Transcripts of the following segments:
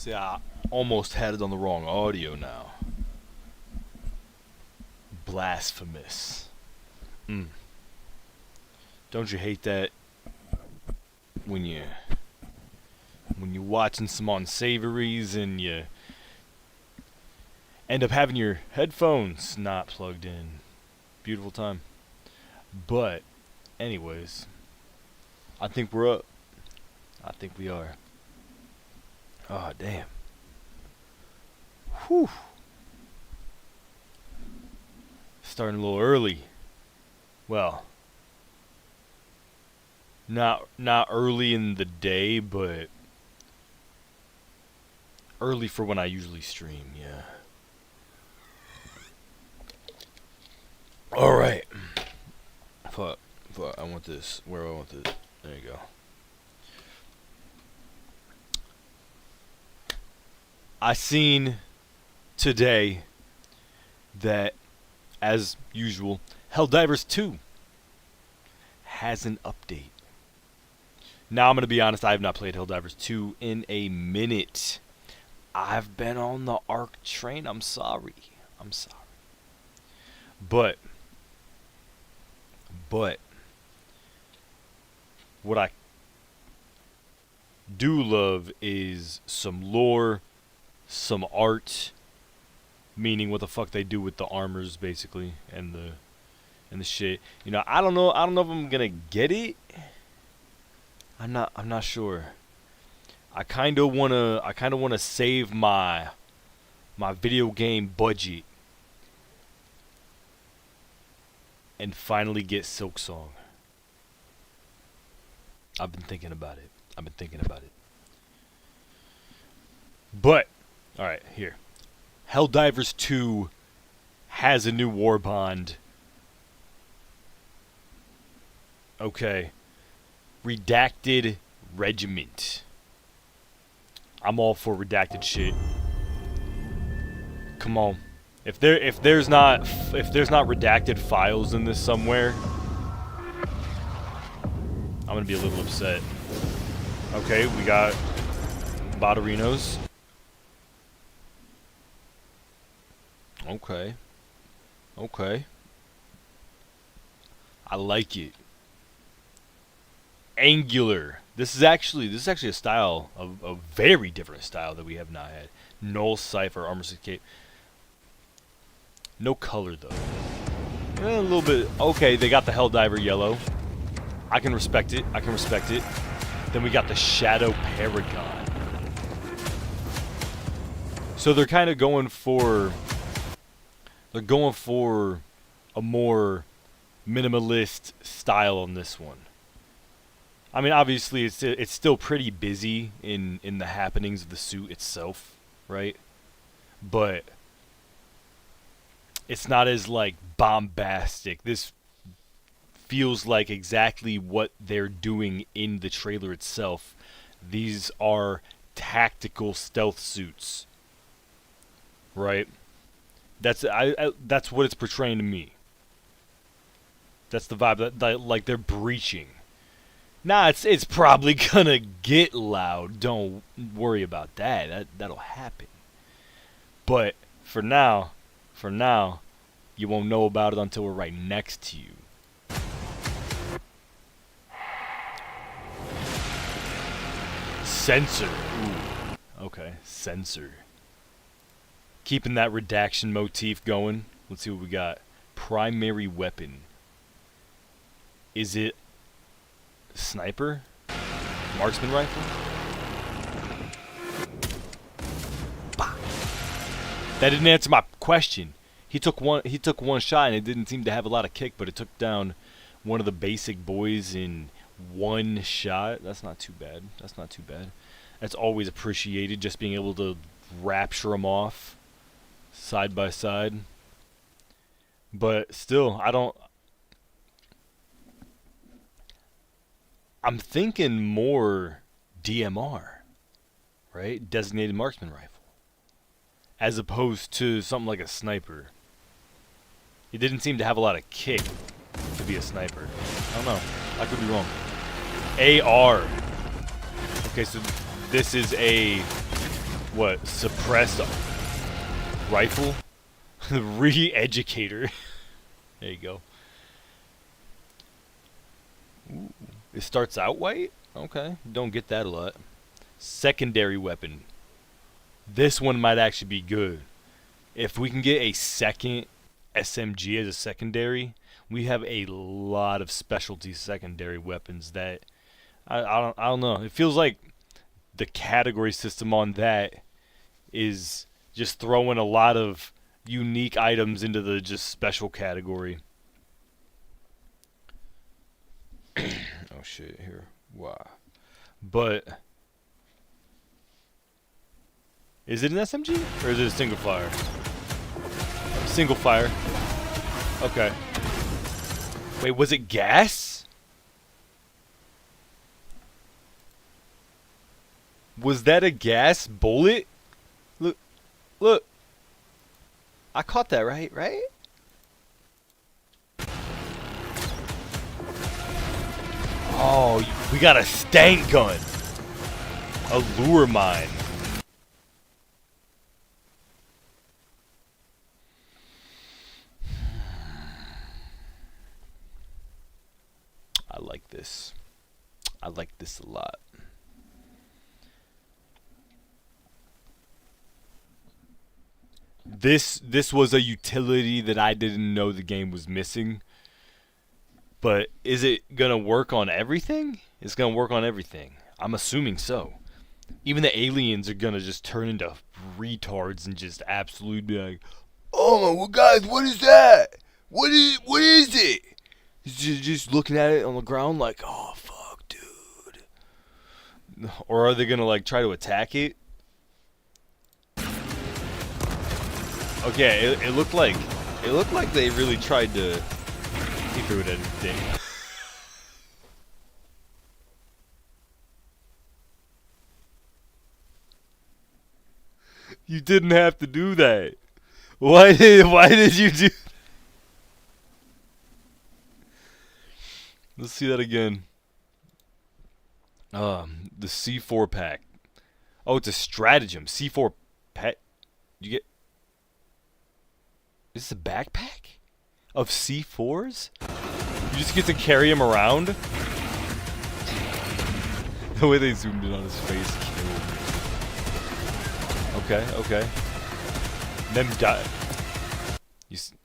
See, I almost had it on the wrong audio now. Blasphemous. Don't you hate that when you're watching some unsavories and you end up having your headphones not plugged in? Beautiful time. But anyways, I think we're up. I think we are. Oh, damn. Whew. Starting a little early. Well, not early in the day, but early for when I usually stream, yeah. Alright. Fuck. I want this. Where do I want this? There you go. I seen today that, as usual, Helldivers 2 has an update. Now, I'm going to be honest, I have not played Helldivers 2 in a minute. I've been on the ARK train. I'm sorry. But what I do love is some lore, some art, meaning what the fuck they do with the armors, basically, and the shit. You know, I don't know if I'm gonna get it. I'm not sure. I kind of wanna save my video game budget and finally get Silksong. I've been thinking about it. But, alright, here. Helldivers 2 has a new war bond. Okay. Redacted Regiment. I'm all for redacted shit. Come on. If there's not redacted files in this somewhere, I'm gonna be a little upset. Okay, we got Botterinos. Okay. I like it. Angular. This is actually a style, a very different style that we have not had. Null Cypher, Armor 6K. No color though. A little bit. Okay, they got the Helldiver yellow. I can respect it. Then we got the Shadow Paragon. So they're kind of going for a more minimalist style on this one. I mean, obviously it's still pretty busy in the happenings of the suit itself, right? But it's not as like bombastic. This feels like exactly what they're doing in the trailer itself. These are tactical stealth suits, right? That's what it's portraying to me. That's the vibe that like they're breaching. Nah, it's probably gonna get loud. Don't worry about that. That'll happen. But for now, you won't know about it until we're right next to you. Sensor. Ooh. Okay, sensor. Keeping that redaction motif going. Let's see what we got. Primary weapon. Is it sniper? Marksman rifle? Bah. That didn't answer my question. He took one shot and it didn't seem to have a lot of kick, but it took down one of the basic boys in one shot. That's not too bad. That's always appreciated, just being able to rapture them off side by side. But still, I'm thinking more DMR, right? Designated Marksman Rifle. As opposed to something like a sniper. It didn't seem to have a lot of kick to be a sniper. I don't know. I could be wrong. AR. Okay, so this is a What? Suppressed rifle? Re-educator. There you go. Ooh. It starts out white? Okay. Don't get that a lot. Secondary weapon. This one might actually be good. If we can get a second SMG as a secondary, we have a lot of specialty secondary weapons that I don't know. It feels like the category system on that is just throwing a lot of unique items into the just special category. Oh shit, here. Wow. But is it an SMG or is it a single fire? Single fire. Okay. Wait, was it gas? Was that a gas bullet? Look. Look. I caught that right? Oh, we got a stank gun. A lure mine. I like this. I like this a lot. This was a utility that I didn't know the game was missing. But is it gonna work on everything? It's gonna work on everything. I'm assuming so. Even the aliens are gonna just turn into retards and just absolutely be like, "Oh my, well, guys, what is that? What is it?" Just looking at it on the ground like, "Oh fuck, dude." Or are they gonna like try to attack it? Okay, it looked like they really tried to. He threw it at his dick. You didn't have to do that. Why did you do? Let's see that again. The C4 pack. Oh, it's a stratagem. C4 pack. You get. Is this a backpack of C4s? You just get to carry him around. The way they zoomed in on his face killed me. Okay. Them die.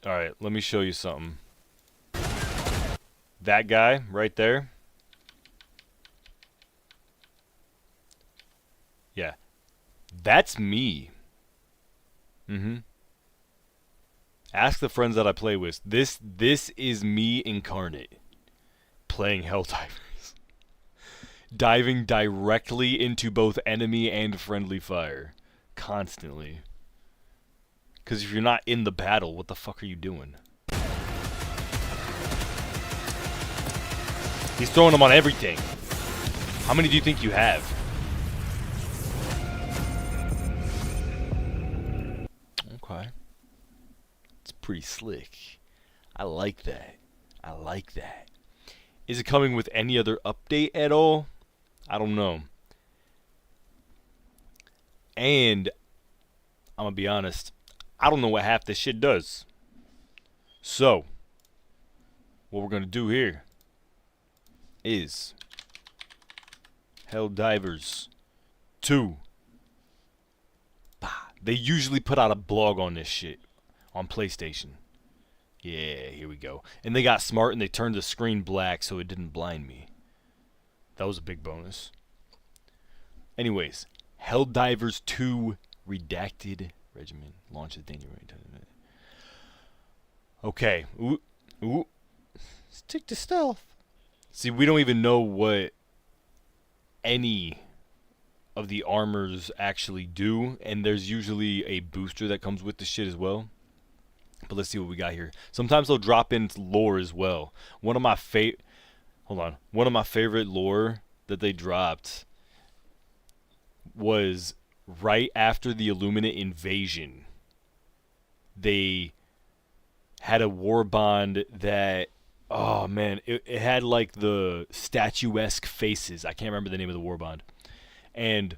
Alright, let me show you something. That guy right there. Yeah. That's me. Ask the friends that I play with. This is me incarnate. Playing Helldivers. Diving directly into both enemy and friendly fire. Constantly. Because if you're not in the battle, what the fuck are you doing? He's throwing them on everything. How many do you think you have? Okay. It's pretty slick. I like that. Is it coming with any other update at all? I don't know. And I'm gonna be honest, I don't know what half this shit does. So, what we're gonna do here is Helldivers 2. They usually put out a blog on this shit on PlayStation. Yeah, here we go. And they got smart and they turned the screen black so it didn't blind me. That was a big bonus. Anyways, Helldivers 2 Redacted Regimen launches danger range. Okay. Ooh. Stick to stealth. See, we don't even know what any of the armors actually do, and there's usually a booster that comes with the shit as well. But let's see what we got here. Sometimes they'll drop in lore as well. One of my favorite lore that they dropped was right after the Illuminate invasion. They had a war bond that, oh man, it had like the statuesque faces. I can't remember the name of the war bond. And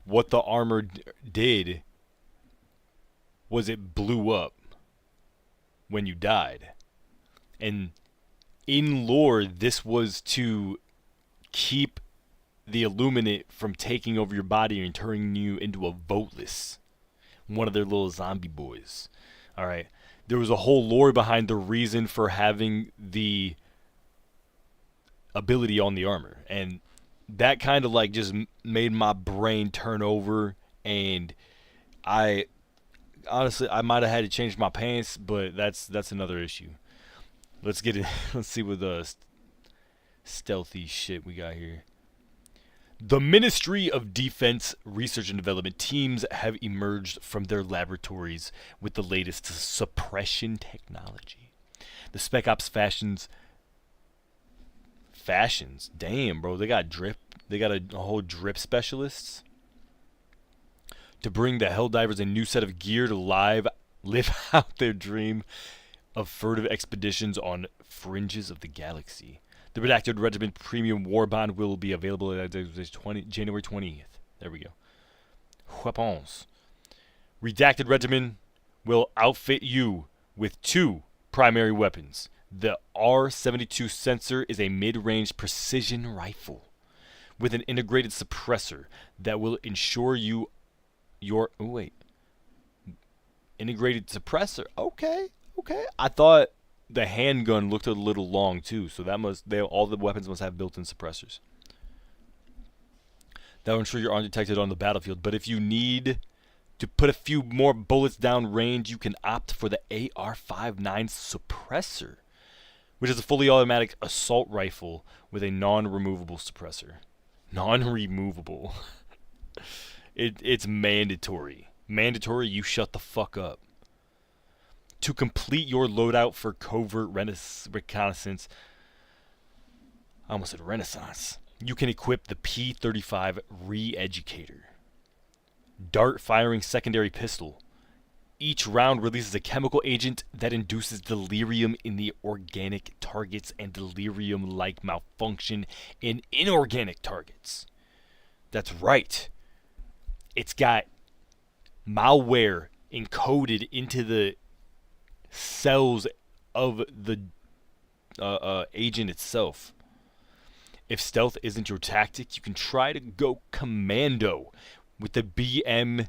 what the armor did was it blew up when you died. And in lore, this was to keep the Illuminate from taking over your body and turning you into a voteless, one of their little zombie boys. All right. There was a whole lore behind the reason for having the ability on the armor, and that kind of like just made my brain turn over, and I honestly I might have had to change my pants, but that's another issue. Let's get it. Let's see what the stealthy shit we got here. The Ministry of Defense Research and Development teams have emerged from their laboratories with the latest suppression technology. The Spec Ops fashions. Damn, bro, they got drip. They got a whole drip specialists to bring the Helldivers a new set of gear to live out their dream of furtive expeditions on fringes of the galaxy. The Redacted Regiment Premium War Bond will be available at January 20th. There we go. Weapons. Redacted Regiment will outfit you with 2 primary weapons. The R-72 sensor is a mid-range precision rifle with an integrated suppressor that will ensure integrated suppressor. Okay. I thought the handgun looked a little long too, so all the weapons must have built-in suppressors. That will ensure you're undetected on the battlefield. But if you need to put a few more bullets down range, you can opt for the AR-59 suppressor, which is a fully automatic assault rifle with a non-removable suppressor. Non-removable. It's mandatory. Mandatory, you shut the fuck up. To complete your loadout for covert reconnaissance, I almost said renaissance, you can equip the P-35 Re-Educator. Dart-firing secondary pistol. Each round releases a chemical agent that induces delirium in the organic targets and delirium-like malfunction in inorganic targets. That's right. It's got malware encoded into the cells of the agent itself. If stealth isn't your tactic, you can try to go commando with the BMD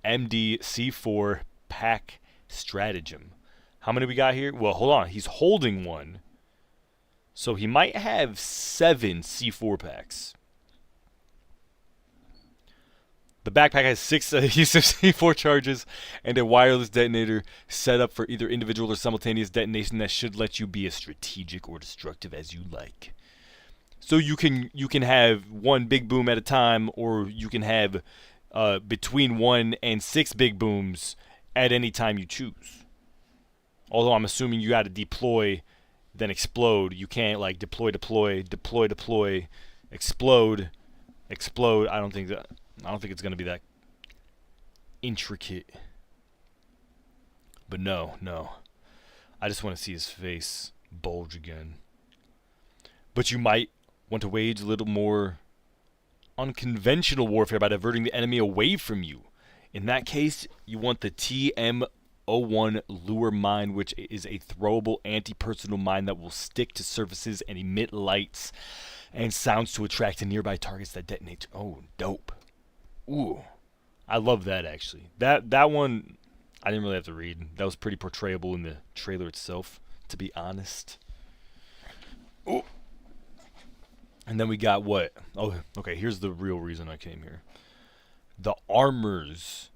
C4 pack stratagem. How many we got here? Well, hold on. He's holding one. So he might have 7 C4 packs. The backpack has 6 adhesive C4 charges and a wireless detonator set up for either individual or simultaneous detonation that should let you be as strategic or destructive as you like. So you can have 1 big boom at a time, or you can have between 1 and 6 big booms at any time you choose. Although I'm assuming you got to deploy, then explode. You can't like deploy, explode. I don't think it's going to be that intricate. But no. I just want to see his face bulge again. But you might want to wage a little more unconventional warfare by diverting the enemy away from you. In that case, you want the TM-01 Lure Mine, which is a throwable anti-personnel mine that will stick to surfaces and emit lights and sounds to attract to nearby targets that detonate. Oh, dope. Ooh, I love that actually. That one, I didn't really have to read. That was pretty portrayable in the trailer itself, to be honest. Ooh. And then we got what? Oh, okay, here's the real reason I came here. The armors.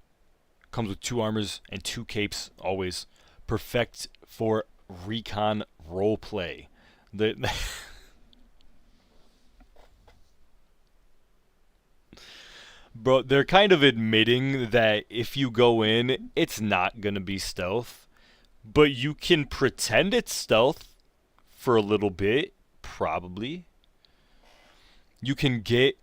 Comes with 2 armors and 2 capes, always. Perfect for recon roleplay. Bro, they're kind of admitting that if you go in, it's not going to be stealth. But you can pretend it's stealth for a little bit, probably. You can get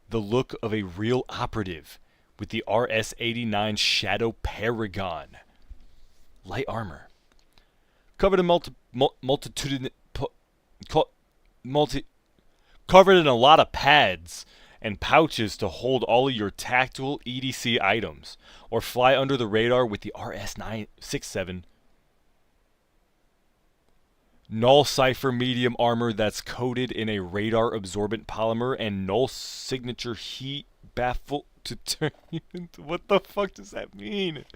the look of a real operative with the RS-89 Shadow Paragon. Light armor. Covered in covered in a lot of pads and pouches to hold all of your tactical EDC items, or fly under the radar with the RS-967 Null Cipher medium armor that's coated in a radar absorbent polymer and null signature heat baffle to turn you into. What the fuck does that mean?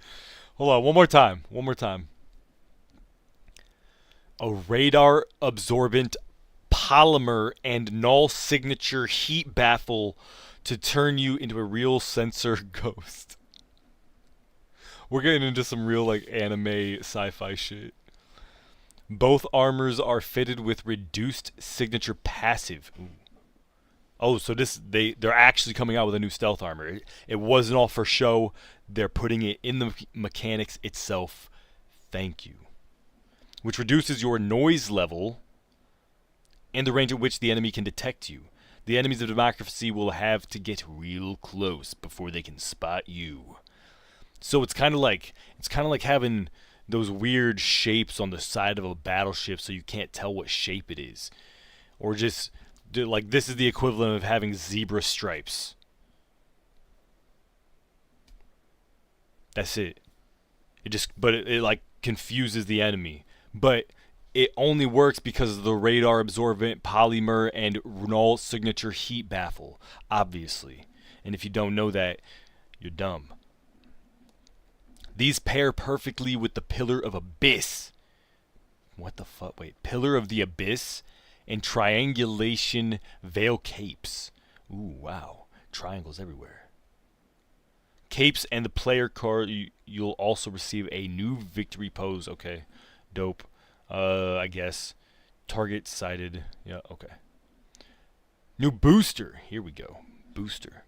Hold on, one more time. One more time. A radar absorbent polymer and null signature heat baffle to turn you into a real sensor ghost. We're getting into some real like anime sci-fi shit. Both armors are fitted with reduced signature passive. Ooh. Oh, so they're actually coming out with a new stealth armor. It wasn't all for show. They're putting it in the mechanics itself. Thank you. Which reduces your noise level and the range at which the enemy can detect you. The enemies of Democracy will have to get real close before they can spot you. So it's kind of like having those weird shapes on the side of a battleship so you can't tell what shape it is. Or just, like, this is the equivalent of having zebra stripes. That's it. But it like, confuses the enemy. But it only works because of the radar absorbent polymer and null signature heat baffle, obviously. And if you don't know that, you're dumb. These pair perfectly with the Pillar of Abyss. What the fuck? Wait, Pillar of the Abyss and Triangulation Veil Capes. Ooh, wow. Triangles everywhere. Capes and the player card, you'll also receive a new victory pose. Okay, dope. I guess. Target sighted. Yeah, okay. New booster. Here we go. Booster.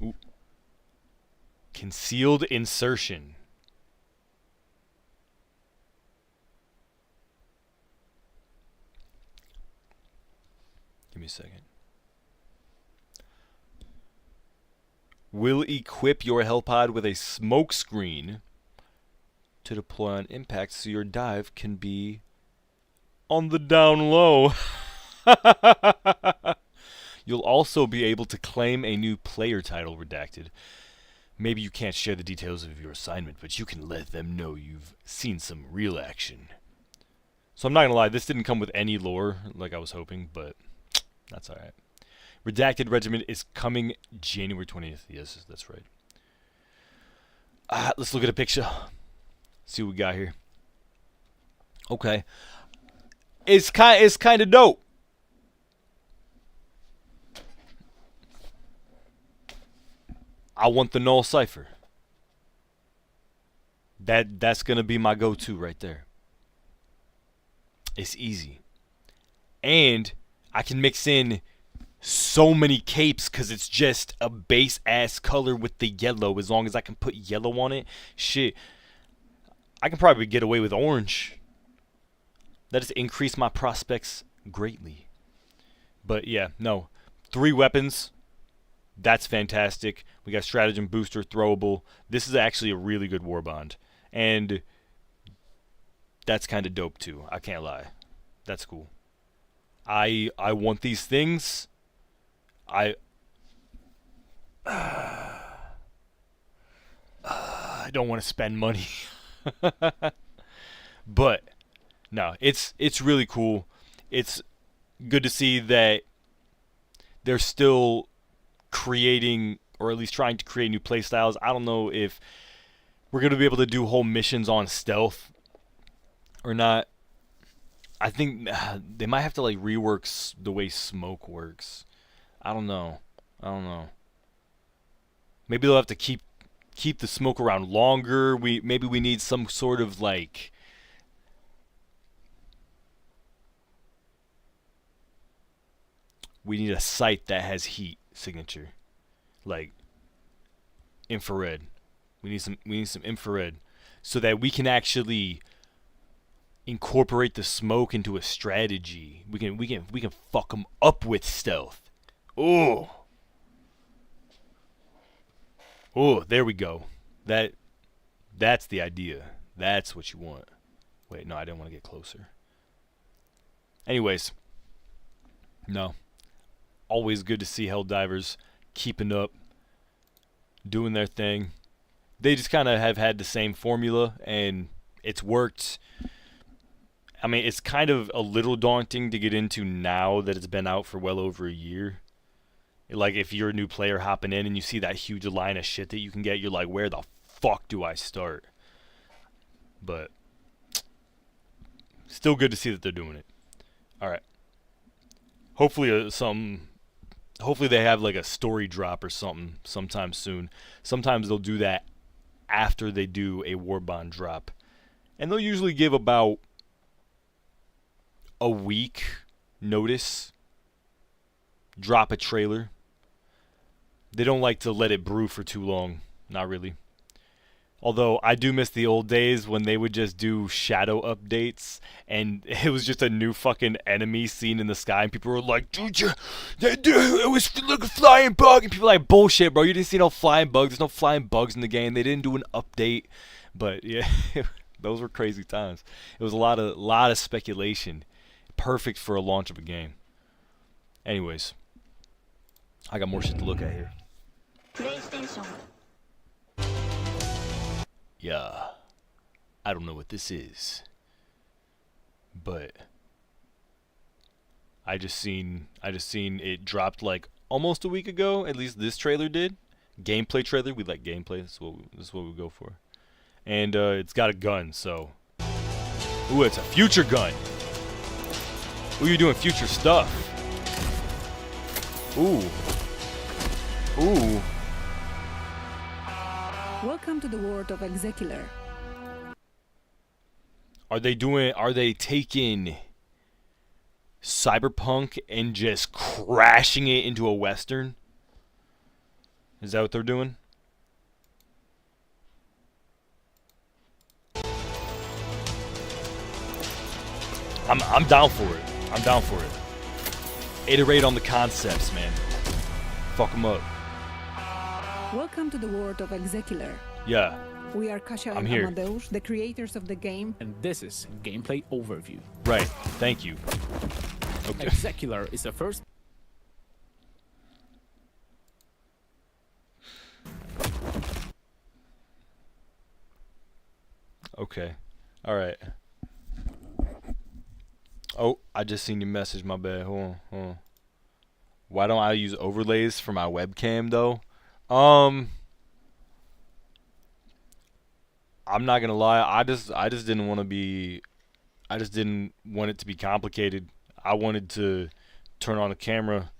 Ooh. Concealed insertion. Give me a second. Will equip your helipod with a smoke screen to deploy on impact so your dive can be on the down low. You'll also be able to claim a new player title, redacted. Maybe you can't share the details of your assignment, but you can let them know you've seen some real action. So I'm not going to lie, this didn't come with any lore like I was hoping, but that's alright. Redacted Regiment is coming January 20th. Yes, that's right. Let's look at a picture. See what we got here. Okay. It's kind of dope. I want the Null Cipher. That's gonna be my go-to right there. It's easy. And I can mix in so many capes because it's just a base ass color with the yellow. As long as I can put yellow on it, shit, I can probably get away with orange. That has increased my prospects greatly. But yeah, no, 3 weapons. That's fantastic. We got stratagem, booster, throwable. This is actually a really good war bond, and that's kind of dope too. I can't lie. That's cool. I want these things. I don't want to spend money. But no, it's really cool. It's good to see that they're still creating, or at least trying to create, new playstyles. I don't know if we're going to be able to do whole missions on stealth or not. I think they might have to like rework the way smoke works. I don't know. Maybe they'll have to keep the smoke around longer. Maybe we need some sort of like we need a sight that has heat signature, like infrared. We need some infrared so that we can actually incorporate the smoke into a strategy. We can fuck them up with stealth. Oh, there we go. That's the idea. That's what you want. Wait, no, I didn't want to get closer. Anyways, no. always good to see Helldivers keeping up, doing their thing. They just kind of have had the same formula, and it's worked. I mean, it's kind of a little daunting to get into now that it's been out for well over a year. Like, if you're a new player hopping in and you see that huge line of shit that you can get, you're like, where the fuck do I start? But still good to see that they're doing it. All right. Hopefully hopefully they have like a story drop or something sometime soon. Sometimes they'll do that after they do a Warbond drop. And they'll usually give about a week notice. Drop a trailer. They don't like to let it brew for too long. Not really. Although, I do miss the old days when they would just do shadow updates, and it was just a new fucking enemy seen in the sky, and people were like, dude, it was like a flying bug, and people were like, bullshit, bro, you didn't see no flying bugs, there's no flying bugs in the game, they didn't do an update, but yeah, those were crazy times. It was a lot of speculation, perfect for a launch of a game. Anyways, I got more shit to look at here. PlayStation. Yeah, I don't know what this is, but I just seen it dropped like almost a week ago. At least this trailer did. Gameplay trailer. We like gameplay. This is what we go for. And it's got a gun. So, ooh, it's a future gun. Ooh, you're doing future stuff. Ooh. Ooh. Welcome to the world of Execular. Are they taking Cyberpunk and just crashing it into a Western? Is that what they're doing? I'm down for it. I'm down for it. Iterate on the concepts, man. Fuck them up. Welcome to the world of Execular. Yeah. We are Kasia I'm and here. Amadeus, the creators of the game. And this is Gameplay Overview. Right. Thank you. Okay. Execular is the first Okay. Alright. Oh, I just seen your message, my bad. Hold on. Why don't I use overlays for my webcam though? I'm not gonna lie, I just didn't want it to be complicated. I wanted to turn on the camera,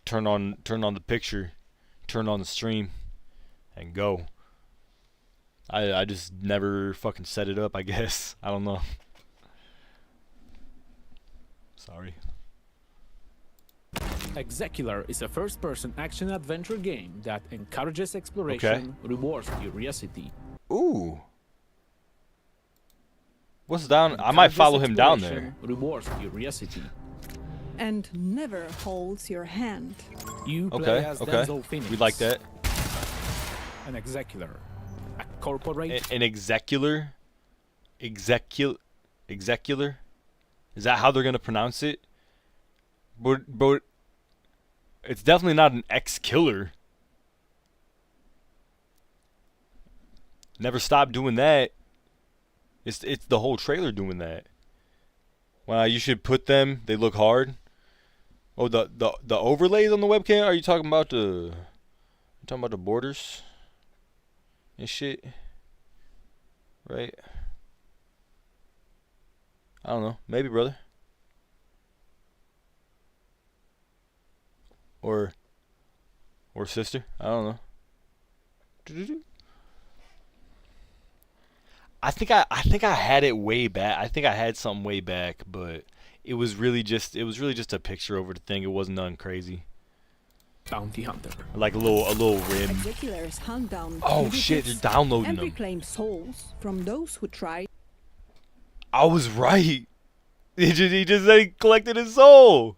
turn on the picture, turn on the stream, and go. I just never fucking set it up, I guess. I don't know. Sorry. Execular is a first-person action-adventure game that encourages exploration, rewards curiosity. Ooh. What's down? I might follow him down there. Rewards curiosity. And never holds your hand. You play as Okay. Denzel Phoenix. We like that. An execular. A corporate. An execular? Execular? Is that how they're gonna pronounce it? But it's definitely not an ex-killer. Never stop doing that. It's the whole trailer doing that. Wow, you should put them. They look hard. Oh, the overlays on the webcam. Are you talking about the borders and shit? Right? I don't know. Maybe, brother. Or sister. I don't know. I think I had it way back. I think I had something way back, but it was really just a picture over the thing. It wasn't nothing crazy. Bounty Hunter. Like a little rim. Execulars hunt down Oh shit, they're downloading and them. reclaim souls from those who tried. I was right. He just said he collected his soul.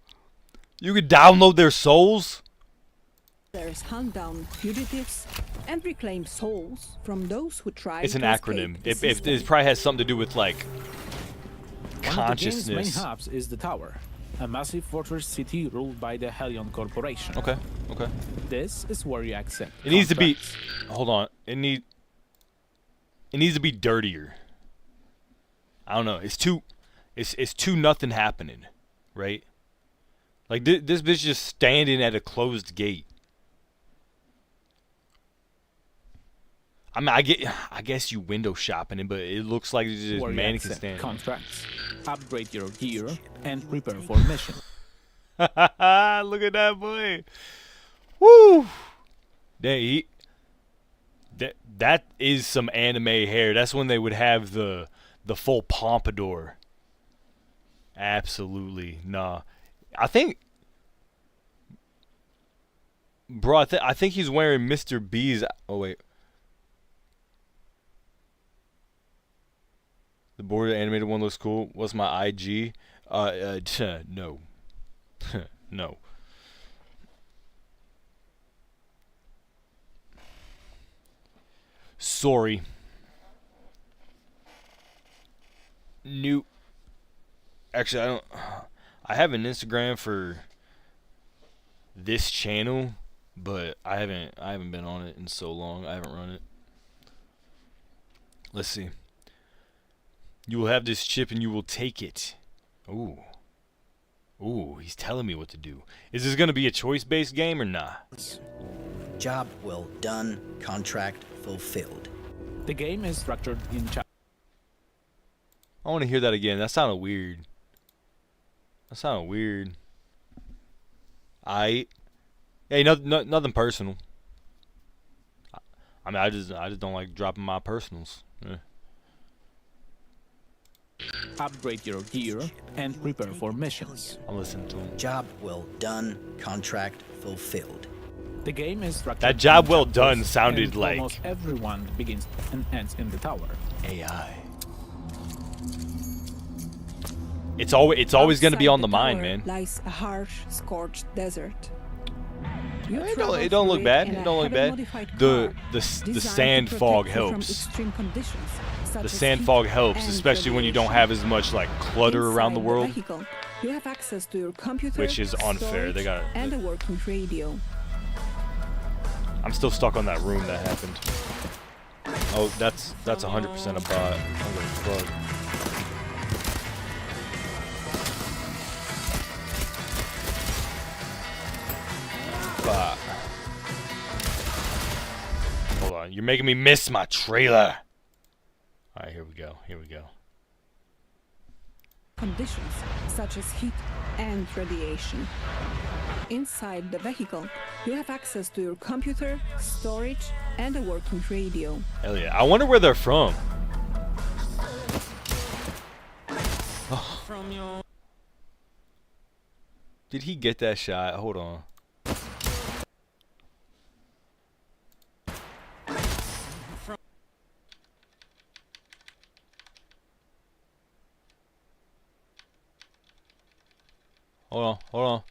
You could download their souls? Execulars hunt down fugitives and reclaim souls from those who tried. It's an to acronym. escape the It probably has something to do with like One of the game's consciousness. main hubs is the tower. a massive fortress city ruled by the Helion Corporation. Okay. Okay. This is where you accept. It needs to be. contracts. Hold on. It needs to be dirtier. I don't know. It's too nothing happening, right? Like this bitch just standing at a closed gate. I mean, I guess you window shopping it, but it looks like it's just Where you mannequin accept standing. contracts, upgrade your gear, and prepare for mission. Look at that boy. Woo! That is some anime hair. That's when they would have the full pompadour. Absolutely. Nah. I think bro, I think he's wearing Mr. B's. Oh wait. The Boruto animated one looks cool. What's my IG? No. No. Sorry. New. Actually, I have an Instagram for this channel, but I haven't been on it in so long. I haven't run it. Let's see. You will have this chip and you will take it. Ooh. Ooh, he's telling me what to do. Is this going to be a choice-based game or not? Job well done, contract fulfilled. The game is structured in I want to hear that again. That sounded weird. Hey, nothing personal. I mean, I just don't like dropping my personals. upgrade your gear, and prepare for missions. I'll listen to him. Job well done, contract fulfilled. The game is structured. That job in well chapters, done sounded and like almost everyone begins and ends in the tower. AI. It's always going to be Outside on the mind, tower man. Lies a harsh, scorched desert. You It travel don't look through bad. in It a don't look bad. heavily-modified The car the designed sand to fog protect you from helps. extreme conditions, such The as sand heat fog helps, and especially when you don't radiation. have as much like clutter around the Inside world. vehicle, you have access to your computer, Which is unfair. They storage, got- and a working radio. I'm still stuck on that room that happened. Oh, that's 100% a bot. I'm gonna plug. Bot. Hold on, you're making me miss my trailer. All right, here we go. Here we go. Conditions such as heat and radiation. Inside the vehicle, you have access to your computer, storage, and a working radio. Hell yeah! I wonder where they're from. Did he get that shot? Hold on. Hold on, hold on.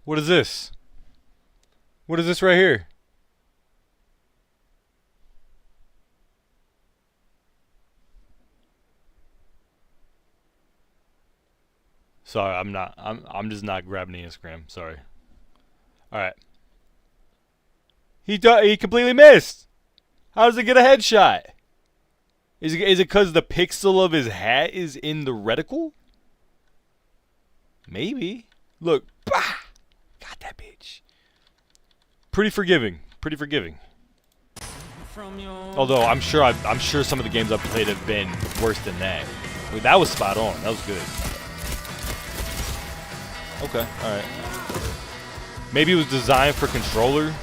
What is this? What is this right here? Sorry, I'm just not grabbing the Instagram. Sorry. All right. He completely missed. How does it get a headshot? Is it because the pixel of his hat is in the reticle? Maybe. Look, bah! Got that bitch. Pretty forgiving. Pretty forgiving. Although I'm sure some of the games I've played have been worse than that. Wait, that was spot on. That was good. Okay, all right. Maybe it was designed for controller.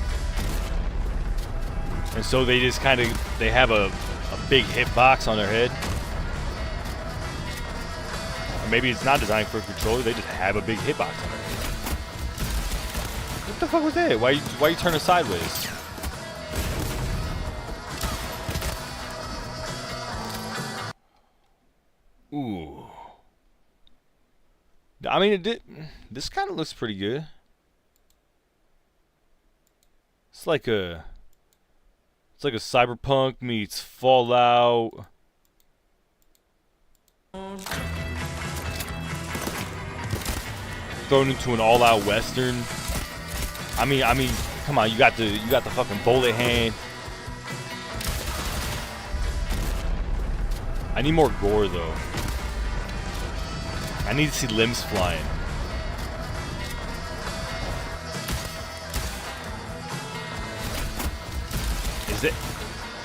And so they just kind of, they have a big hitbox on their head. Or maybe it's not designed for a controller, they just have a big hitbox on their head. What the fuck was that? Why you turning sideways? Ooh. I mean, this kind of looks pretty good. It's like a It's like a Cyberpunk meets Fallout. Thrown into an all-out Western. I mean, come on, you got the fucking bullet hand. I need more gore though. I need to see limbs flying.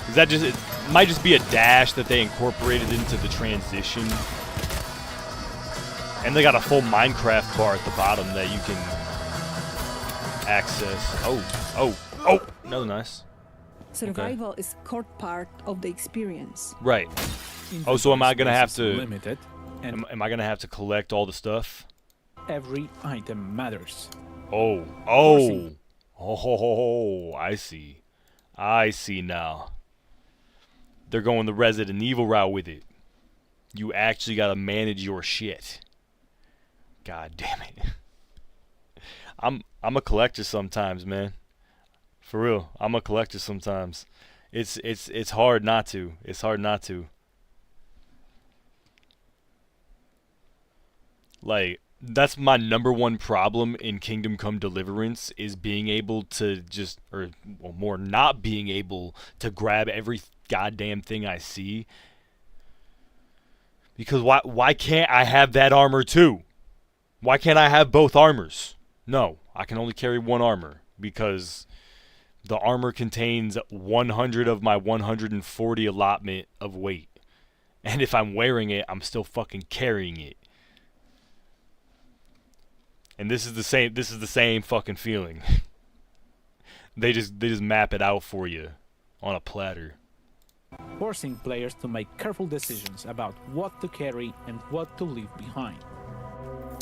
Is that just, it might just be a dash that they incorporated into the transition. And they got a full Minecraft bar at the bottom that you can access. Oh, another nice. Survival is core part of the experience. Right. Oh, so am I gonna have to? Limited, and Am I gonna have to collect all the stuff? every item matters. Oh, I see. I see now. They're going the Resident Evil route with it. You actually gotta manage your shit. God damn it. I'm a collector sometimes, man. For real, I'm a collector sometimes. It's hard not to. It's hard not to. Like, that's my number one problem in Kingdom Come Deliverance, is being able to just, or well, more not being able to grab every goddamn thing I see. Because why can't I have that armor too? Why can't I have both armors? No, I can only carry one armor because the armor contains 100 of my 140 allotment of weight. And if I'm wearing it, I'm still fucking carrying it. And this is the same fucking feeling. They just map it out for you on a platter. Forcing players to make careful decisions about what to carry and what to leave behind.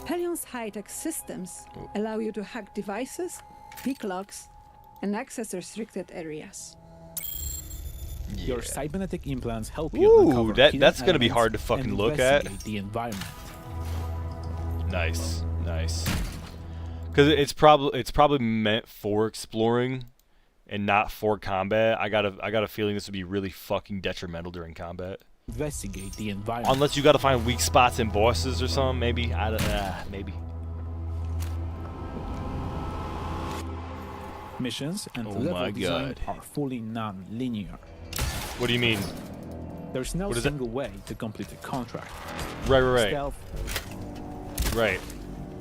Helion's high-tech systems allow you to hack devices, pick locks, and access restricted areas. Your cybernetic implants help you Ooh, uncover that's gonna be hidden hard to elements fucking and look at. investigate the environment. Nice. Because it's probably meant for exploring and not for combat. I got a feeling this would be really fucking detrimental during combat. Investigate the environment. Unless you got to find weak spots in bosses or something, maybe. Maybe. Missions and Oh level my design God. are fully non-linear. What do you mean? There's no What is that? single way to complete a contract. Right. Stealth, Right.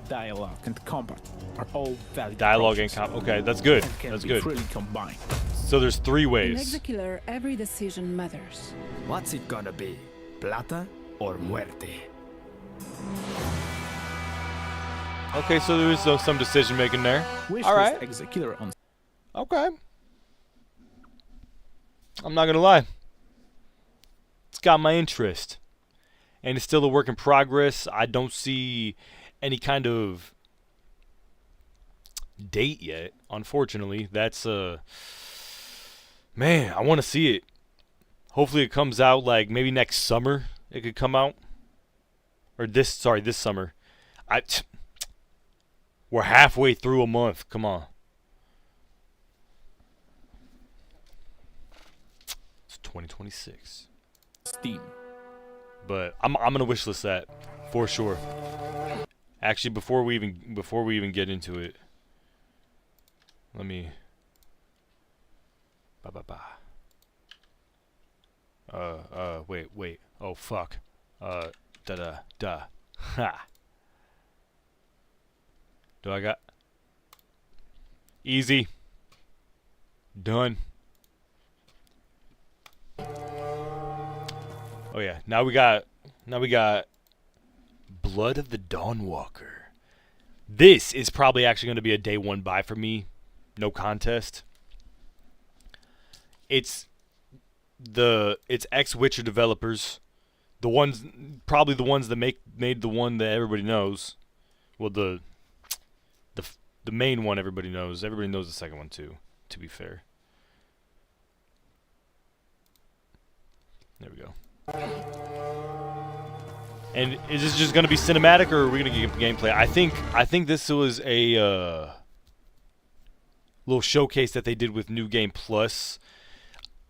dialogue, and combat are all valid Dialogue and approaches okay, that's good. and can That's be good. freely combined. So there's 3 In ways. Executor, every decision matters. What's it gonna be? Plata or muerte? Okay, so there is some decision making there. Wishlist All right. Executor on Okay. I'm not gonna lie. It's got my interest. And it's still a work in progress. I don't see any kind of date yet, unfortunately. That's man, I want to see it. Hopefully it comes out like maybe next summer. It could come out. Or this summer. We're halfway through a month. Come on. It's 2026. Steam. But I'm gonna wishlist that for sure. Actually, before we even get into it, let me. Wait. Oh fuck. Ha. Do I got easy? Done. Oh yeah, now we got Blood of the Dawnwalker. This is probably actually going to be a day 1 buy for me, no contest. It's ex-Witcher developers, probably the ones that made the one that everybody knows. Well, the main one everybody knows. Everybody knows the second one too, to be fair. There we go. And is this just going to be cinematic, or are we going to get gameplay? I think this was a little showcase that they did with New Game Plus.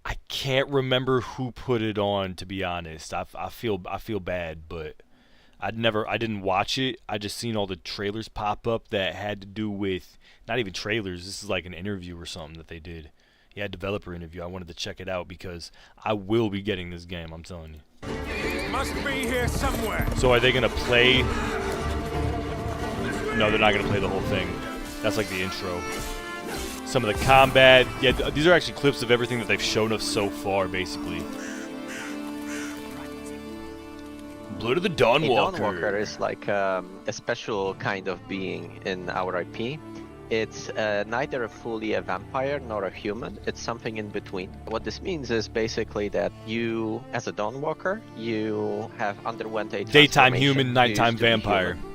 I can't remember who put it on, to be honest. I feel bad, but I didn't watch it. I just seen all the trailers pop up that had to do with, not even trailers. This is like an interview or something that they did. Yeah, developer interview. I wanted to check it out because I will be getting this game, I'm telling you. Must be here somewhere. So are they going to play? No, they're not going to play the whole thing. That's like the intro. Some of the combat. Yeah, these are actually clips of everything that they've shown us so far, basically. Blood of the Dawnwalker. Dawnwalker is like a special kind of being in our IP. It's neither fully a vampire nor a human. It's something in between. What this means is basically that you, as a Dawnwalker, you have underwent a daytime transformation human, nighttime to be vampire. human.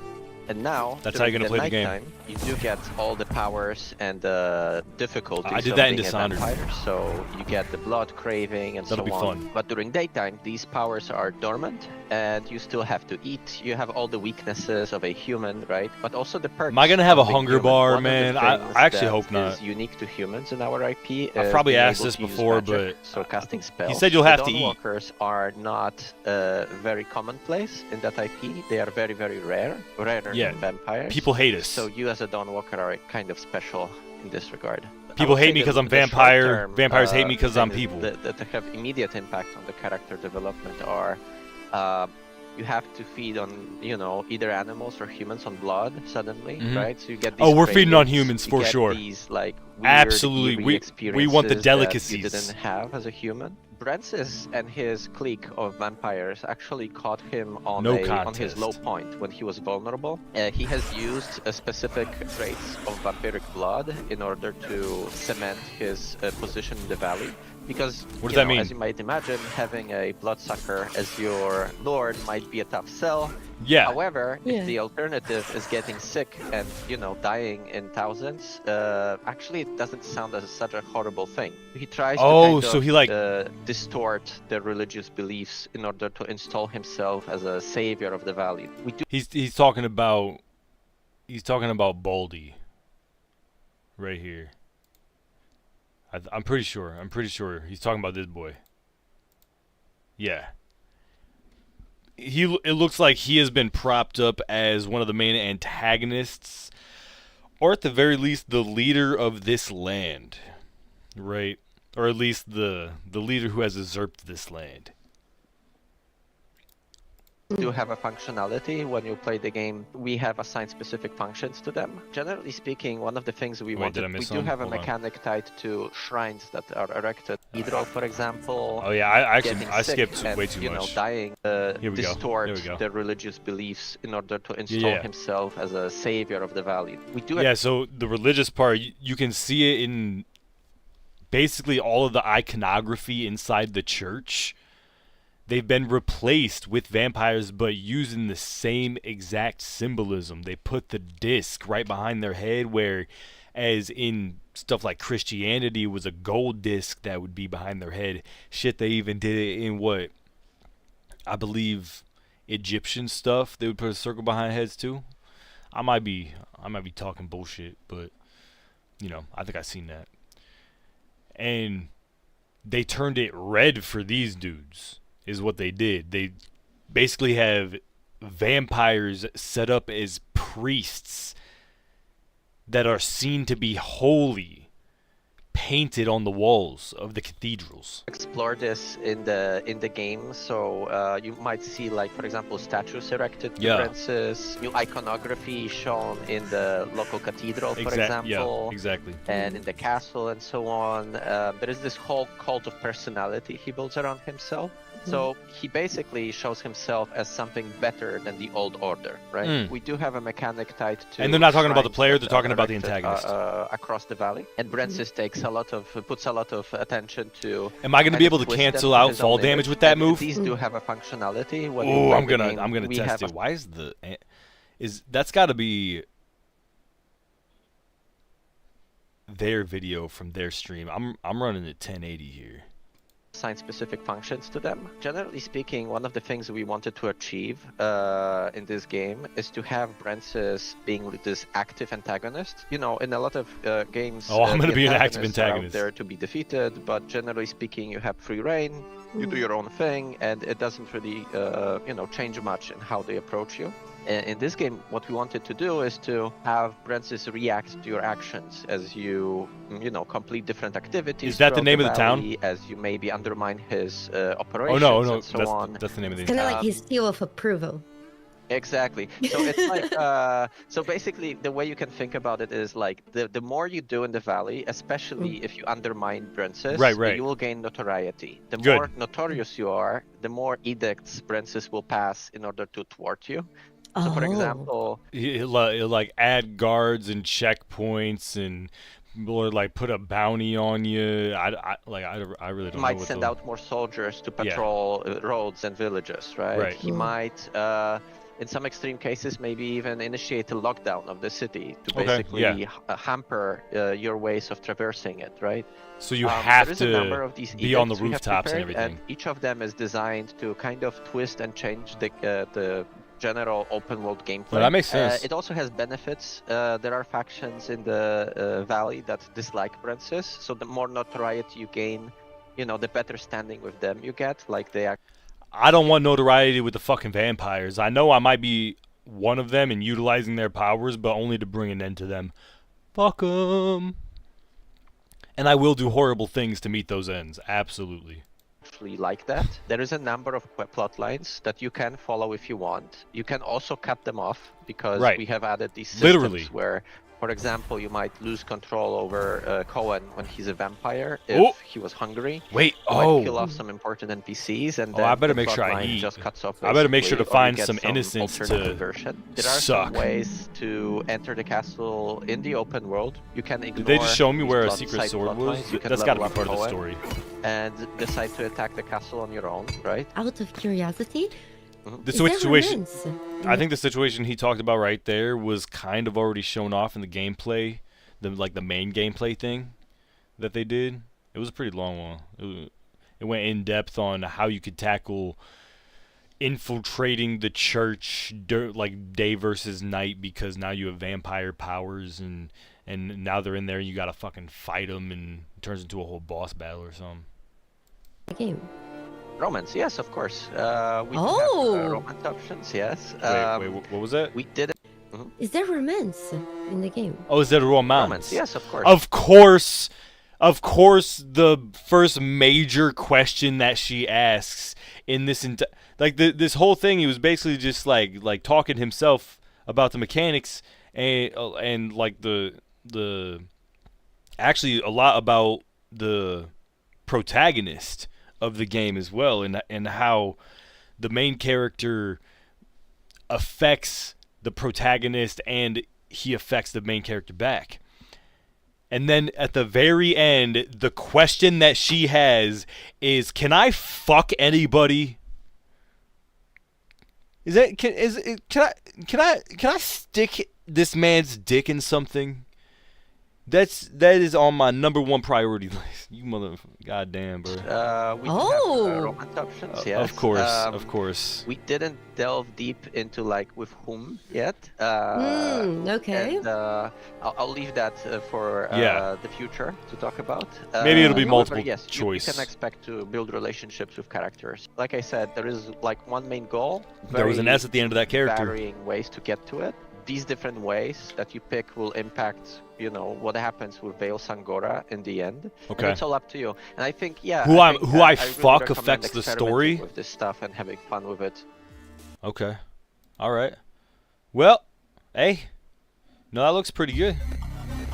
And now, that's how you're gonna play the game. You do get all the powers and the difficulties I did of that in being a Dishonored. vampire. So you get the blood craving and That'll so be on. fun. But during daytime, these powers are dormant, and you still have to eat. You have all the weaknesses of a human, right? But also the perks. Am I gonna have a of hunger human. bar, One of the man? things I actually that hope not. is unique to humans in our IP. I've is probably being asked able this to use before, magic, but so casting spells. he said you'll have to eat. Dawnwalkers are not very commonplace in that IP. They are very, very rare, rarer Yeah. than vampires. People hate us. So you as a Dawnwalker are kind of special in this regard. I People would hate say me the- 'cause I'm the short vampire. term, Vampires hate me 'cause I'm things people. That have immediate impact on the character development are you have to feed on, either animals or humans on blood suddenly, Mhm. right? So you get Oh, these we're feeding on cravings, humans you for get sure. These, like, weird, Absolutely. eerie We want the experiences that delicacies. you didn't have as a human. Francis and his clique of vampires actually caught him on No on his contest. low point when he was vulnerable. He has used specific traits of vampiric blood in order to cement his position in the valley. Because, What does that mean? as you might imagine, having a bloodsucker as your lord might be a tough sell. Yeah. However, Yeah. if the alternative is getting sick and, dying in thousands, actually it doesn't sound as such a horrible thing. He tries Oh, to so he, like- distort the religious beliefs in order to install himself as a savior of the valley. We do He's talking about Baldy right here. I'm pretty sure he's talking about this boy. Yeah. It looks like he has been propped up as one of the main antagonists, or at the very least the leader of this land, right? Or at least the leader who has usurped this land. do have a functionality when you play the game. We have assigned specific functions to them. Generally speaking, one of the things we Wait, wanted, did I we miss do some? have a Hold on. mechanic tied to shrines that are erected. Cathedral, for example. Oh yeah, I actually getting I sick skipped and, way too much. Dying, Here we go. distort There we go. the religious beliefs in order to install Yeah. himself as a savior of the valley. We do Yeah, so the religious part, you can see it in basically all of the iconography inside the church. They've been replaced with vampires, but using the same exact symbolism. They put the disc right behind their head, where, as in stuff like Christianity, was a gold disc that would be behind their head. Shit, they even did it in what I believe Egyptian stuff. They would put a circle behind heads too. I might be talking bullshit, but I think I've seen that. And they turned it red for these dudes, is what they did. They basically have vampires set up as priests that are seen to be holy, painted on the walls of the cathedrals. explore this in the game. So you might see, like, for example, statues erected to Yeah. princes, new iconography shown in the local cathedral, for example. Yeah, exactly. And in the castle and so on. There is this whole cult of personality he builds around himself. So he basically shows himself as something better than the old order, right? Mm. We do have a mechanic tied to. And they're not talking about the shrines player, that they're talking are about the erected, antagonist. Across the valley, and Brensis puts a lot of attention to. Am I going to be kind able of to twist them cancel to out his fall own damage image. with that And move? These do have a functionality. When you Oh, play I'm the gonna game. We test have it. Why is that's got to be their video from their stream. I'm running at 1080 here. assign specific functions to them. Generally speaking, one of the things we wanted to achieve in this game is to have Brentsis being this active antagonist. You know, in a lot of games, I'm going to the be an active antagonists are out antagonist. there to be defeated, but generally speaking, you have free reign, you do your own thing, and it doesn't really, change much in how they approach you. In this game, what we wanted to do is to have Brentsis react to your actions as you complete different activities. Is that the throughout name of the town? valley, As you maybe undermine his Oh operations no, and so that's on. that's the name of the Kind of town. like his seal of approval. Exactly. So it's like, so basically the way you can think about it is like the more you do in the valley, especially if you undermine Brentsis, Right. you will gain notoriety. The Good. more notorious you are, the more edicts Brentsis will pass in order to thwart you. So for example, He'll like add guards and checkpoints and or like put a bounty on you. I really don't know. might what send the- out more soldiers to patrol roads and villages, right? Right. He might, in some extreme cases, maybe even initiate a lockdown of the city to Okay, basically yeah. hamper your ways of traversing it, right? So you There have is a number to of these be on the edicts we have rooftops and prepared, everything. and each of them is designed to kind of twist and change the general open world gameplay. Well, that makes sense. It also has benefits. There are factions in the valley that dislike Brentsis, so the more notoriety you gain, the better standing with them you get. Like they act. I don't want notoriety with the fucking vampires. I know I might be one of them and utilizing their powers, but only to bring an end to them. Fuck 'em. And I will do horrible things to meet those ends. Absolutely. Actually like that. There is a number of plot lines that you can follow if you want. You can also cut them off because Right. we have added these systems Literally. where, for example, you might lose control over Cohen when he's a vampire if Oh. he was hungry. Wait. You might kill Oh. off some important NPCs and Oh, then I better the make sure I plot line eat. just cuts off. I better make sure to basically, or you find get some innocents alternative to version. There are suck. some ways to enter the castle in the open world. You can ignore. Did they just show me these where a plot- secret side sword plot was? lines. You can That's got to level be up part of the Cohen story. and decide to attack the castle on your own, right? Out of curiosity, The is there situation. romance? I think the situation he talked about right there was kind of already shown off in the gameplay, the main gameplay thing that they did. It was a pretty long one. It went in depth on how you could tackle infiltrating the church, like day versus night, because now you have vampire powers and now they're in there. And you gotta fucking fight them, and it turns into a whole boss battle or something. The game. Romance, yes, of course. We do Oh! have romance options, yes. Wait, what was that? We did it. Is there romance in the game? Oh, is that a romance? Romance, yes, of course. Of course, the first major question that she asks in this this whole thing, he was basically just like talking himself about the mechanics and like the actually a lot about the protagonist of the game as well, and how the main character affects the protagonist and he affects the main character back. And then at the very end, the question that she has is, "Can I fuck anybody?" Can I stick this man's dick in something? That is on my #1 priority list. You goddamn, bro. We do have Oh! romance options, yes. Of course. We didn't delve deep into like with whom yet. Okay. And, I'll leave that for the future to talk about. Maybe it'll be However, multiple yes, choice. You can expect to build relationships with characters. Like I said, there is like one main goal. There was an very S at the end of that character. Varying ways to get to it. These different ways that you pick will impact, what happens with Veil Sangora in the end. Okay. And it's all up to you. And I think, yeah. Who I really fuck recommend affects the experimenting story? with this stuff and having fun with it. Okay. All right. Well, hey. No, that looks pretty good.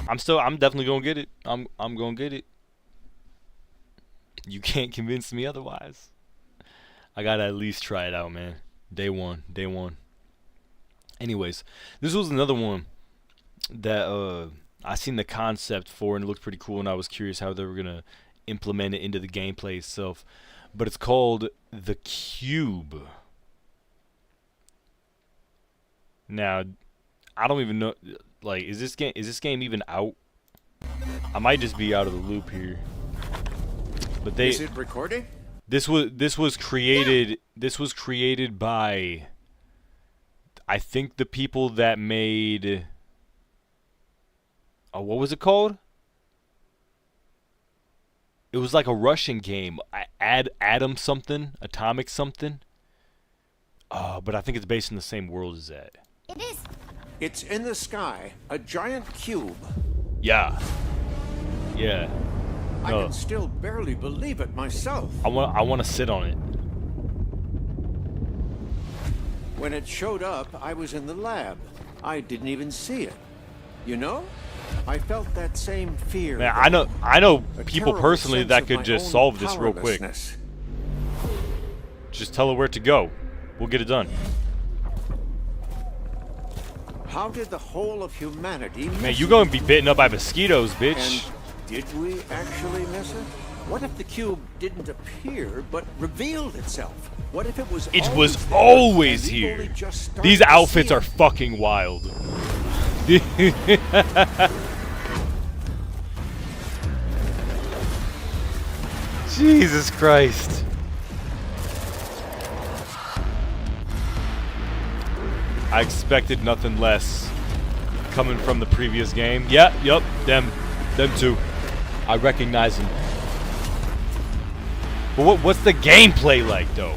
I'm definitely gonna get it. I'm gonna get it. You can't convince me otherwise. I gotta at least try it out, man. Day one. Anyways, this was another one that I seen the concept for and it looked pretty cool, and I was curious how they were gonna implement it into the gameplay itself. But it's called The Cube. Now, I don't even know. Like, is this game even out? I might just be out of the loop here. But they Is it recording? this was created by, I think, the people that made, what was it called? It was like a Russian game, Atom something, Atomic something. But I think it's based in the same world as that. It is. It's in the sky, a giant cube. Yeah. Yeah. I No. can still barely believe it myself. I want to sit on it. When it showed up, I was in the lab. I didn't even see it. You know? I felt that same fear. Man, I know a people terrible personally sense that of could my just own solve this real quick. powerlessness. Just tell her where to go. We'll get it done. How did the whole of humanity Man, miss you it? gonna be bitten up by mosquitoes, bitch. And did we actually miss it? What if the cube didn't appear but revealed itself? What if it was It always was there, always and we've here. only just started These to outfits see are it? fucking wild. Jesus Christ. I expected nothing less coming from the previous game. Yeah, yup, them too. I recognize them. But what's the gameplay like though?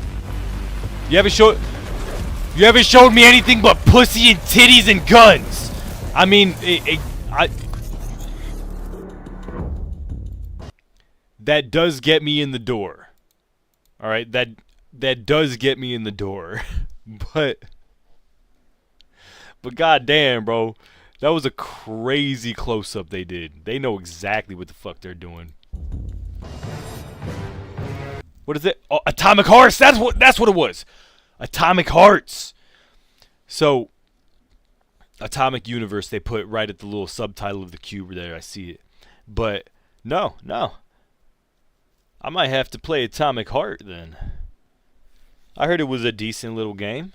You haven't showed me anything but pussy and titties and guns. I mean, that does get me in the door. All right, that does get me in the door. but goddamn, bro, that was a crazy close-up they did. They know exactly what the fuck they're doing. What is it? Oh, Atomic Hearts. That's what it was. Atomic Hearts. So, Atomic Universe, they put right at the little subtitle of the cube there. I see it. But no. I might have to play Atomic Heart then. I heard it was a decent little game.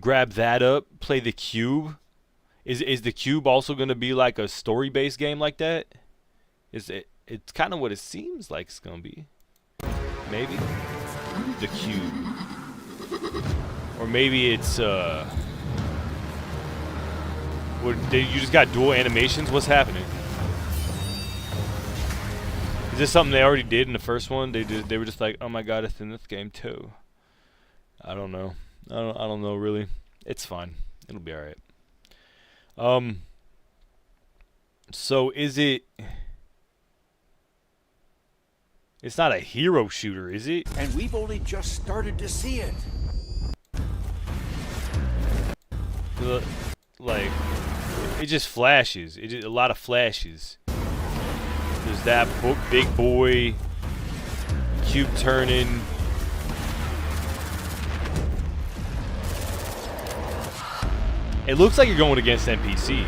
Grab that up, play the cube. Is the cube also going to be like a story-based game like that? It's kind of what it seems like it's going to be. Maybe the cube. Or maybe it's you just got dual animations? What's happening? Is this something they already did in the first one? They were just like, oh my god, it's in this game too. I don't know. I don't know really. It's fine. It'll be alright. So is it? It's not a hero shooter, is it? And we've only just started to see it. Like, it just flashes. A lot of flashes. There's that big boy cube turning. It looks like you're going against NPCs.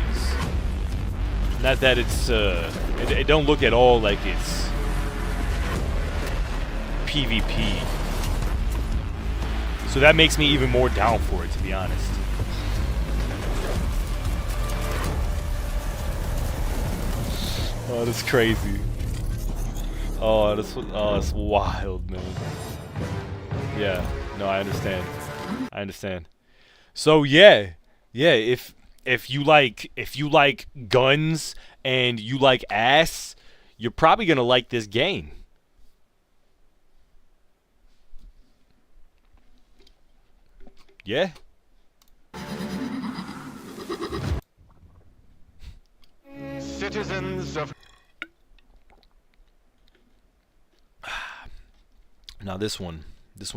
Not that it's it don't look at all like it's PvP. So that makes me even more down for it, to be honest. Oh, that's crazy. Oh, that's wild, man. Yeah, no, I understand. So yeah, if you like guns and you like ass, you're probably gonna like this game. Yeah. Citizens of... Now this one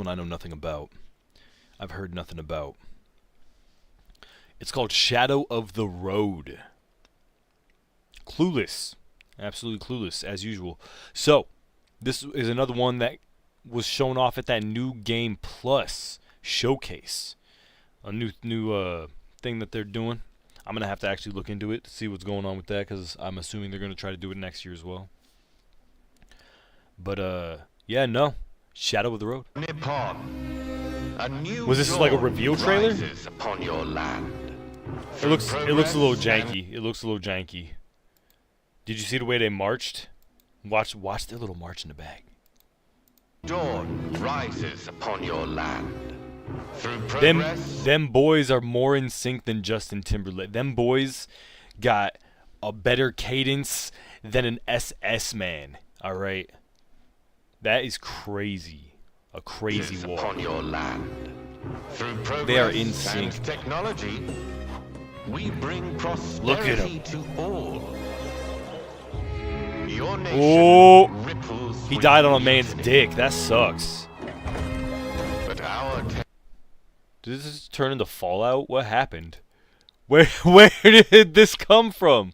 I know nothing about. I've heard nothing about. It's called Shadow of the Road. Clueless. Absolutely clueless, as usual. So, this is another one that was shown off at that New Game Plus showcase. A new thing that they're doing. I'm going to have to actually look into it to see what's going on with that, because I'm assuming they're going to try to do it next year as well. But, yeah, no. Shadow of the Road. Nippon. A new Was this like a dawn reveal trailer? rises upon your land. It looks a little Progress janky. It looks a little janky. Did you see the way they marched? Watch their little march in the back. Dawn rises upon your land. Through Them progress, boys are more in sync than Justin Timberlake. Them boys got a better cadence than an SS man. All right, that is crazy. A crazy rises walk. upon your land. Through progress They are in sync. and technology, we bring Look at prosperity to all. Your nation Oh, ripples he with died on a man's unity. dick. That sucks. But our Did this turn into Fallout? What happened? Where did this come from?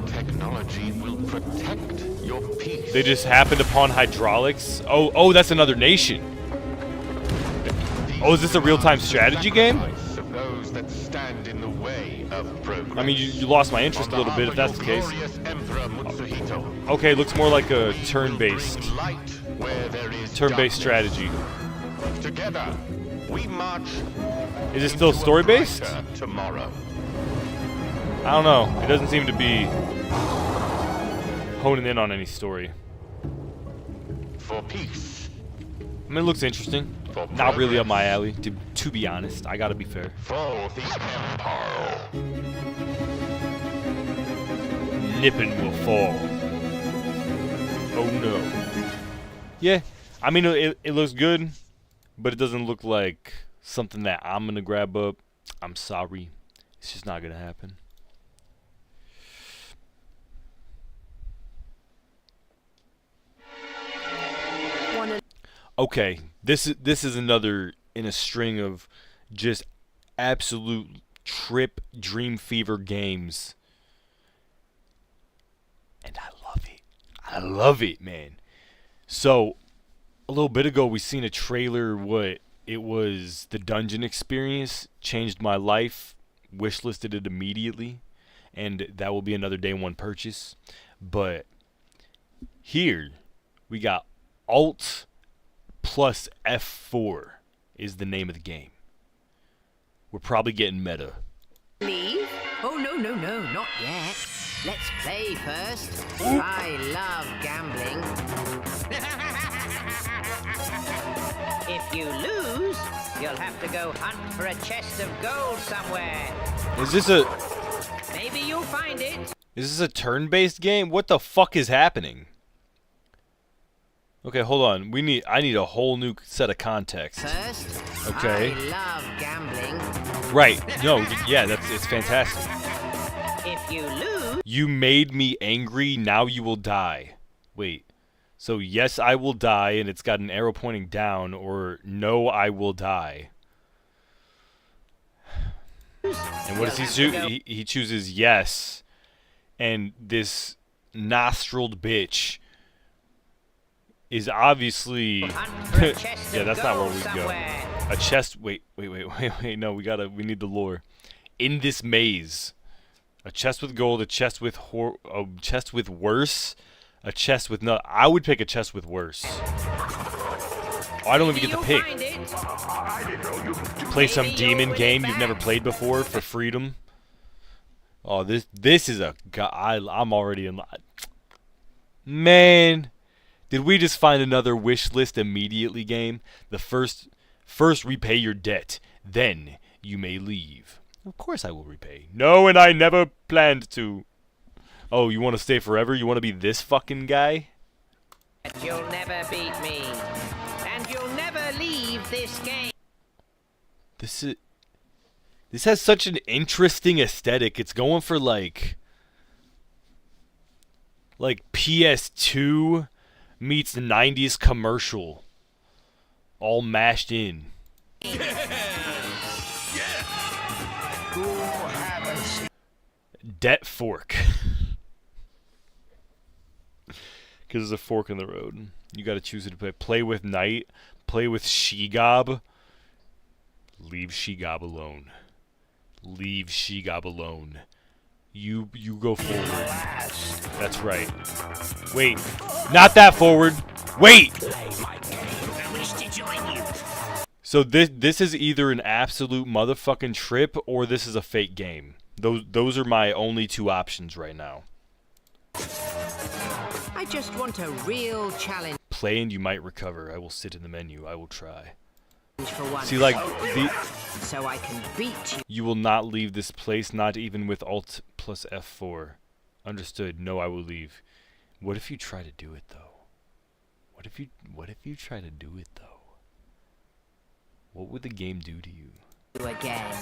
technology will protect your peace. They just happened upon hydraulics. Oh, that's another nation. Oh, is this a real-time strategy game? Of those that stand in the way of progress. I mean, you lost my interest a little bit if that's the case. Mutsuhito, Okay, looks more like a turn-based turn-based strategy. Together, we march. Is it still story-based? Tomorrow. I don't know. It doesn't seem to be honing in on any story. For peace. I mean, it looks interesting. For Not really up my progress. alley, to be honest. I gotta be fair. For the Empire. Nippon will fall. Oh no. Yeah, I mean, it looks good, but it doesn't look like something that I'm gonna grab up. I'm sorry. It's just not gonna happen. Okay, this is another in a string of just absolute trip dream fever games. And I love it. I love it, man. So, a little bit ago we seen a trailer. It was the Dungeon Experience. Changed my life. Wishlisted it immediately. And that will be another day one purchase. But here we got Alt plus F4 is the name of the game. We're probably getting meta. Leave? Oh, no, not yet. Let's play first. I love gambling. If you lose, you'll have to go hunt for a chest of gold somewhere. Maybe you'll find it. Is this a turn-based game? What the fuck is happening? Okay, hold on. I need a whole new set of context. First, Okay. I love gambling. Right. No, yeah, it's fantastic. If you lose, You made me angry, now you will die. Wait. So yes, I will die, and it's got an arrow pointing down, or no, I will die. And what does he choose? He chooses yes. And this nostriled bitch is obviously yeah, that's not where we go. A chest. Wait. No, we need the lore. In this maze, a chest with gold, a chest with worse, a chest with no. I would pick a chest with worse. Oh, I don't even get to pick. Play some demon game you've never played before for freedom. Oh, this is a I'm already in line. Man, did we just find another wish list immediately game? The first repay your debt, then you may leave. Of course I will repay. No, and I never planned to. Oh, you want to stay forever? You want to be this fucking guy? you'll never beat me. And you'll never leave this game. This has such an interesting aesthetic. It's going for like PS2 meets the 90s commercial all mashed in. Debt fork. Because there's a fork in the road. You got to choose who to play. Play with Knight. Play with Shegob. Leave Shegob alone. Leave Shegob alone. You go forward. That's right. Wait. Not that forward. Wait! So this is either an absolute motherfucking trip or this is a fake game. Those are my only two options right now. just want a real challenge Play and you might recover. I will sit in the menu. I will try. for once. See, like, So I can beat you. you will not leave this place, not even with Alt plus F4. Understood. No, I will leave. What if you try to do it, though? What if you try to do it, though? What would the game do to you? Again.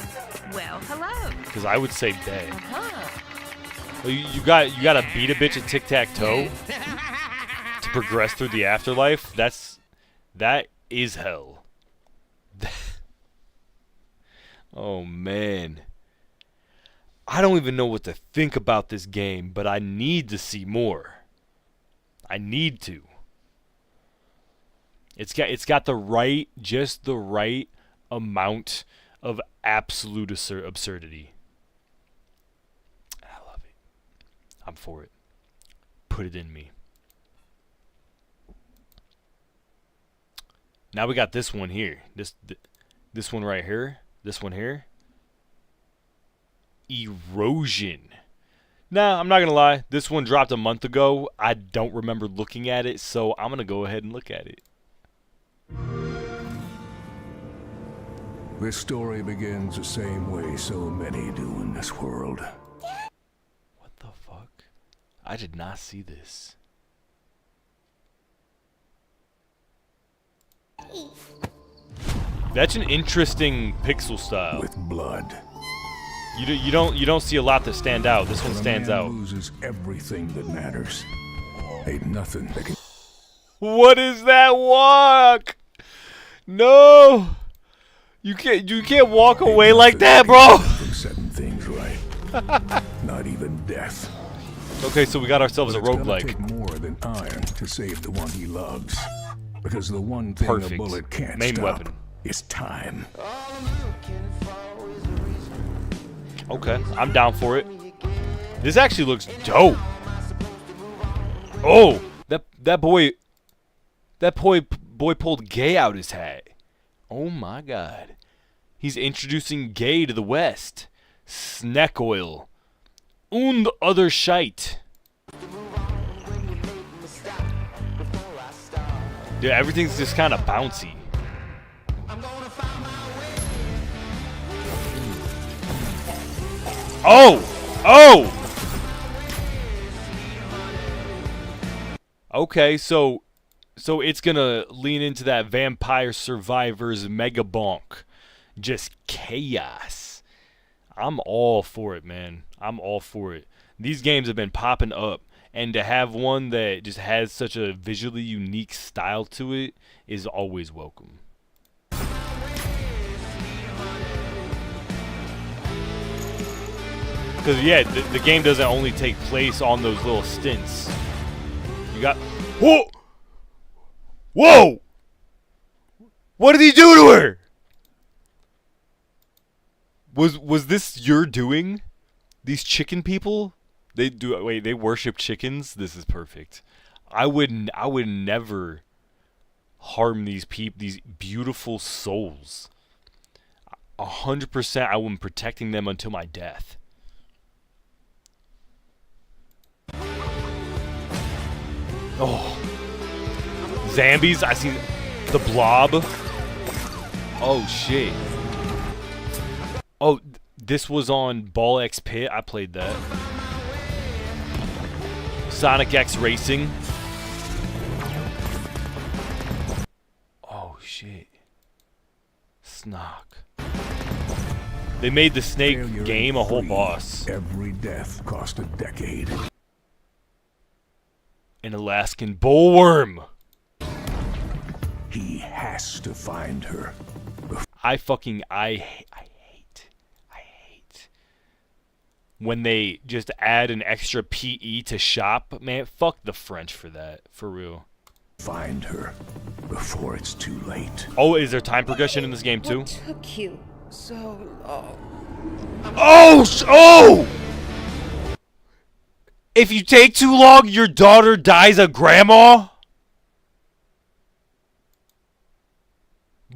Well, hello. Because I would say bed. Well, you gotta beat a bitch at tic-tac-toe to progress through the afterlife. That is hell. Oh man, I don't even know what to think about this game, but I need to see more. I need to. It's got just the right amount of absolute absurdity. I love it. I'm for it. Put it in me. Now we got this one here. This one right here. This one here. Erosion. Nah, I'm not gonna lie. This one dropped a month ago. I don't remember looking at it, so I'm gonna go ahead and look at it. This story begins the same way so many do in this world. What the fuck? I did not see this. That's an interesting pixel style. With blood. You don't see a lot that stand out. This one stands out. Loses everything that matters. Ain't nothing that can. What is that walk? No. You can't walk away like that, bro. Setting things right. Not even death. Okay, so we got ourselves a But it's gonna roguelike. take more than iron to save the one he loves. Because the one thing Perfect. a bullet can't Main stop weapon. is time. Okay, I'm down for it. This actually looks dope. Oh, that boy pulled Gay out his hat. Oh my god. He's introducing Gay to the West. Snack oil. Und other shite. Dude, everything's just kind of bouncy. Oh! Oh! Okay, so it's gonna lean into that Vampire Survivors Mega Bonk. Just chaos. I'm all for it, man. I'm all for it. These games have been popping up, and to have one that just has such a visually unique style to it is always welcome. Because, yeah, the game doesn't only take place on those little stints. You got... Whoa! Whoa! What did he do to her? Was this your doing? These chicken people? They worship chickens? This is perfect. I would never harm these beautiful souls. 100% I am protecting them until my death. Oh. Zambies, I seen the Blob. Oh shit. Oh, this was on Ball X Pit. I played that. Sonic X Racing. Oh shit. Snock. They made the Snake Failure game a whole boss. Every death cost a decade. An Alaskan bullworm. He has to find her. I hate when they just add an extra PE to shop. Man, fuck the French for that. For real. Find her before it's too late. Oh, is there time progression in this game too? What took you so long? Oh! If you take too long, your daughter dies a grandma?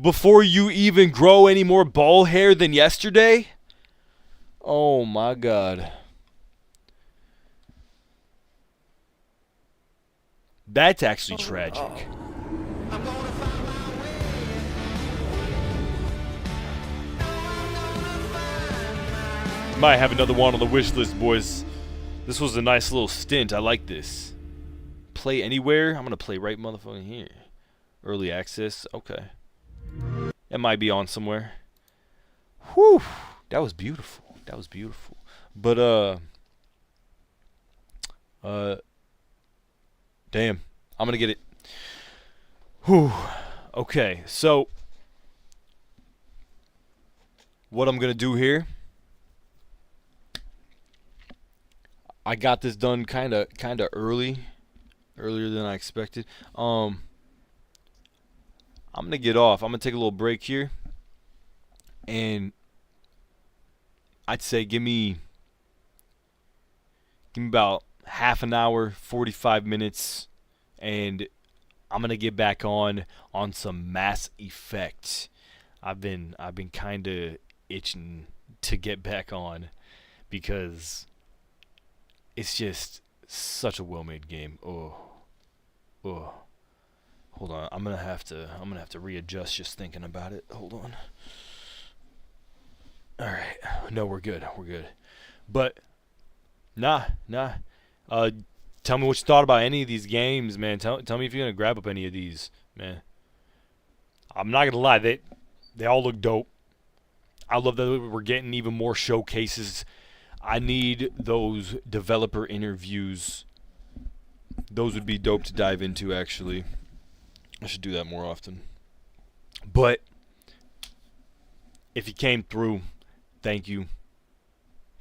Before you even grow any more ball hair than yesterday? Oh my god. That's actually tragic. Might have another one on the wish list, boys. This was a nice little stint. I like this. Play anywhere? I'm gonna play right motherfucking here. Early access? Okay. It might be on somewhere. Whew. That was beautiful. That was beautiful. But, damn. I'm gonna get it. Whew. Okay, so what I'm gonna do here, I got this done kinda earlier than I expected. I'm gonna get off. I'm gonna take a little break here, and I'd say give me about half an hour, 45 minutes, and I'm gonna get back on some Mass Effect. I've been kind of itching to get back on because it's just such a well-made game. Oh. Hold on, I'm gonna have to readjust just thinking about it. Hold on. All right, no, we're good. But nah. Tell me what you thought about any of these games, man. Tell me if you're gonna grab up any of these, man. I'm not gonna lie, they all look dope. I love that we're getting even more showcases. I need those developer interviews. Those would be dope to dive into, actually. I should do that more often. But if you came through, thank you.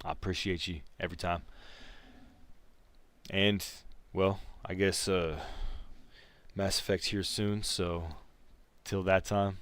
I appreciate you every time. And, well, I guess Mass Effect's here soon, so till that time,